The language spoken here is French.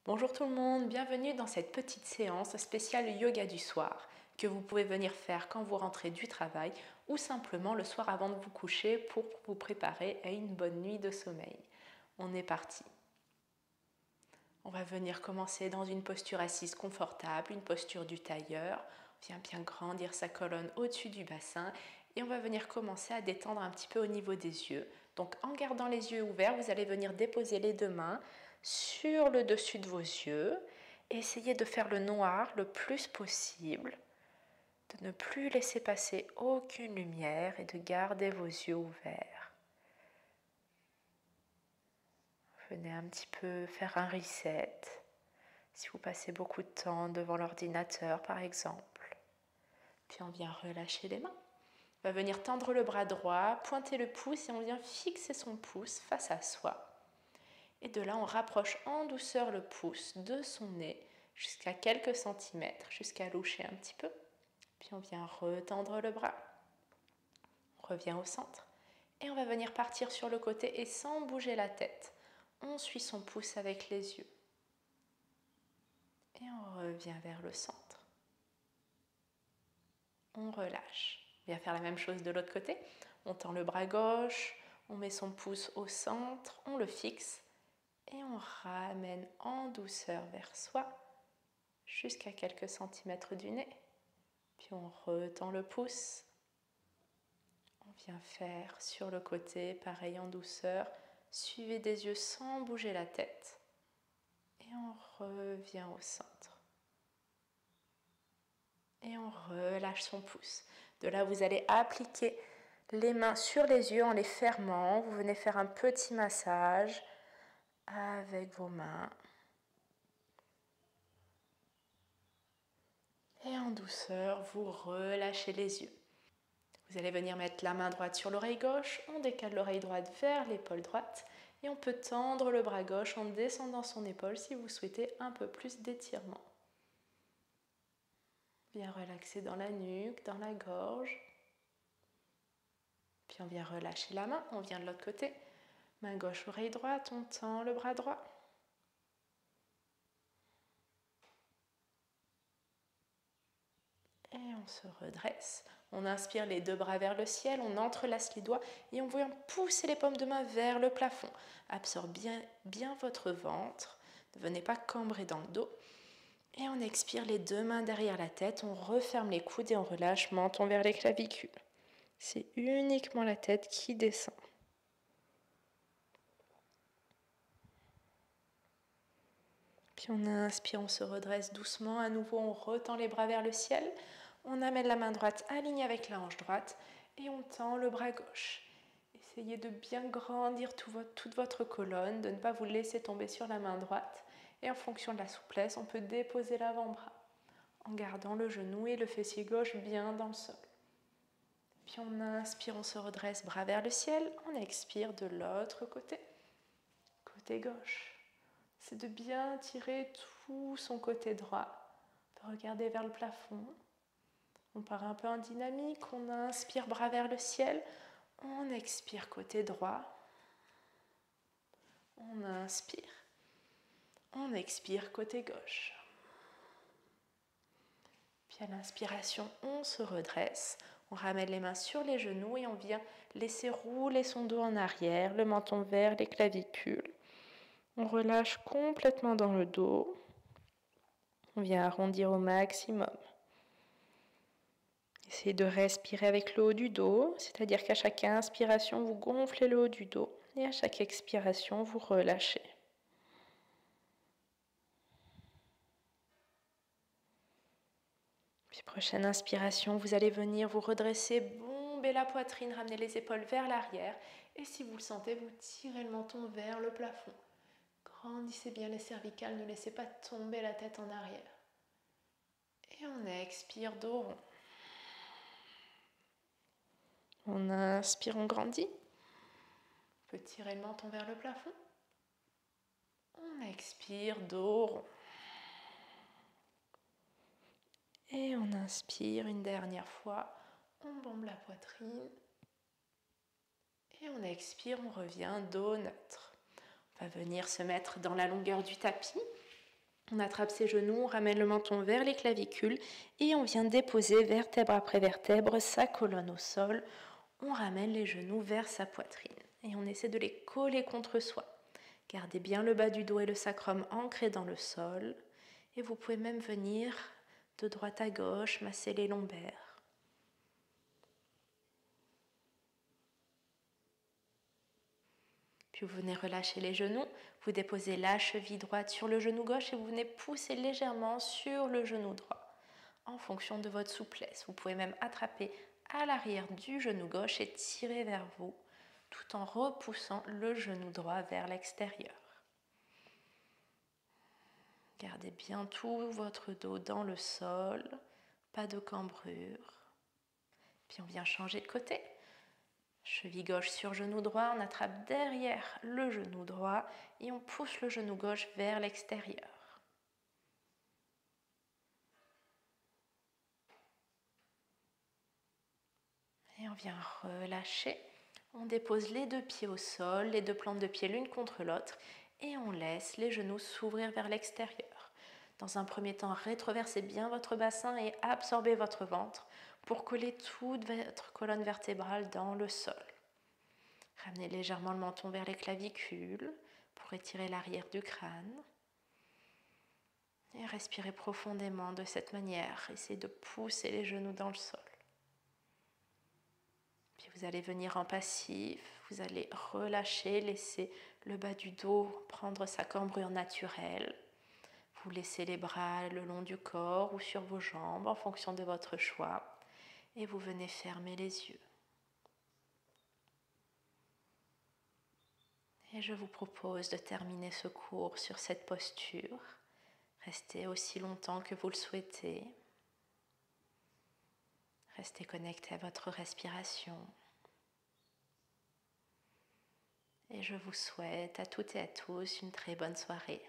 Bonjour tout le monde, bienvenue dans cette petite séance spéciale yoga du soir que vous pouvez venir faire quand vous rentrez du travail ou simplement le soir avant de vous coucher pour vous préparer à une bonne nuit de sommeil. On est parti. On va venir commencer dans une posture assise confortable, une posture du tailleur. On vient bien grandir sa colonne au-dessus du bassin et on va venir commencer à détendre un petit peu au niveau des yeux. Donc en gardant les yeux ouverts, vous allez venir déposer les deux mains sur le dessus de vos yeux et essayez de faire le noir le plus possible, de ne plus laisser passer aucune lumière et de garder vos yeux ouverts. Venez un petit peu faire un reset. Si vous passez beaucoup de temps devant l'ordinateur par exemple, puis on vient relâcher les mains. On va venir tendre le bras droit, pointer le pouce et on vient fixer son pouce face à soi. Et de là, on rapproche en douceur le pouce de son nez jusqu'à quelques centimètres, jusqu'à loucher un petit peu. Puis on vient retendre le bras. On revient au centre. Et on va venir partir sur le côté et sans bouger la tête. On suit son pouce avec les yeux. Et on revient vers le centre. On relâche. On vient faire la même chose de l'autre côté. On tend le bras gauche, on met son pouce au centre, on le fixe. Et on ramène en douceur vers soi jusqu'à quelques centimètres du nez. Puis on retend le pouce. On vient faire sur le côté, pareil en douceur. Suivez des yeux sans bouger la tête. Et on revient au centre. Et on relâche son pouce. De là, vous allez appliquer les mains sur les yeux en les fermant. Vous venez faire un petit massage avec vos mains. Et en douceur, vous relâchez les yeux. Vous allez venir mettre la main droite sur l'oreille gauche, on décale l'oreille droite vers l'épaule droite et on peut tendre le bras gauche en descendant son épaule si vous souhaitez un peu plus d'étirement. Bien relaxer dans la nuque, dans la gorge. Puis on vient relâcher la main, on vient de l'autre côté. Main gauche, oreille droite, on tend le bras droit. Et on se redresse. On inspire les deux bras vers le ciel, on entrelace les doigts et on vient pousser les paumes de main vers le plafond. Absorbez bien votre ventre. Ne venez pas cambrer dans le dos. Et on expire les deux mains derrière la tête. On referme les coudes et on relâche menton vers les clavicules. C'est uniquement la tête qui descend. Puis on inspire, on se redresse doucement. À nouveau, on retend les bras vers le ciel. On amène la main droite alignée avec la hanche droite et on tend le bras gauche. Essayez de bien grandir toute votre colonne, de ne pas vous laisser tomber sur la main droite. Et en fonction de la souplesse, on peut déposer l'avant-bras en gardant le genou et le fessier gauche bien dans le sol. Puis on inspire, on se redresse, bras vers le ciel. On expire de l'autre côté, côté gauche. C'est de bien tirer tout son côté droit. On peut regarder vers le plafond. On part un peu en dynamique. On inspire, bras vers le ciel. On expire côté droit. On inspire. On expire côté gauche. Puis à l'inspiration, on se redresse. On ramène les mains sur les genoux et on vient laisser rouler son dos en arrière, le menton vers les clavicules. On relâche complètement dans le dos. On vient arrondir au maximum. Essayez de respirer avec le haut du dos, c'est-à-dire qu'à chaque inspiration, vous gonflez le haut du dos et à chaque expiration, vous relâchez. Puis prochaine inspiration, vous allez venir vous redresser, bomber la poitrine, ramener les épaules vers l'arrière et si vous le sentez, vous tirez le menton vers le plafond. Grandissez bien les cervicales, ne laissez pas tomber la tête en arrière. Et on expire dos rond. On inspire, on grandit. On peut tirer le menton vers le plafond. On expire, dos rond. Et on inspire une dernière fois. On bombe la poitrine. Et on expire, on revient dos neutre. On va venir se mettre dans la longueur du tapis. On attrape ses genoux, on ramène le menton vers les clavicules et on vient déposer vertèbre après vertèbre sa colonne au sol. On ramène les genoux vers sa poitrine et on essaie de les coller contre soi. Gardez bien le bas du dos et le sacrum ancrés dans le sol et vous pouvez même venir de droite à gauche masser les lombaires. Puis vous venez relâcher les genoux, vous déposez la cheville droite sur le genou gauche et vous venez pousser légèrement sur le genou droit en fonction de votre souplesse. Vous pouvez même attraper à l'arrière du genou gauche et tirer vers vous tout en repoussant le genou droit vers l'extérieur. Gardez bien tout votre dos dans le sol, pas de cambrure. Puis on vient changer de côté. Cheville gauche sur genou droit, on attrape derrière le genou droit et on pousse le genou gauche vers l'extérieur. Et on vient relâcher. On dépose les deux pieds au sol, les deux plantes de pied l'une contre l'autre et on laisse les genoux s'ouvrir vers l'extérieur. Dans un premier temps, rétroversez bien votre bassin et absorbez votre ventre pour coller toute votre colonne vertébrale dans le sol. Ramenez légèrement le menton vers les clavicules pour étirer l'arrière du crâne. Et respirez profondément de cette manière. Essayez de pousser les genoux dans le sol. Puis vous allez venir en passif. Vous allez relâcher, laisser le bas du dos prendre sa cambrure naturelle. Vous laissez les bras le long du corps ou sur vos jambes en fonction de votre choix. Et vous venez fermer les yeux. Et je vous propose de terminer ce cours sur cette posture. Restez aussi longtemps que vous le souhaitez. Restez connecté à votre respiration. Et je vous souhaite à toutes et à tous une très bonne soirée.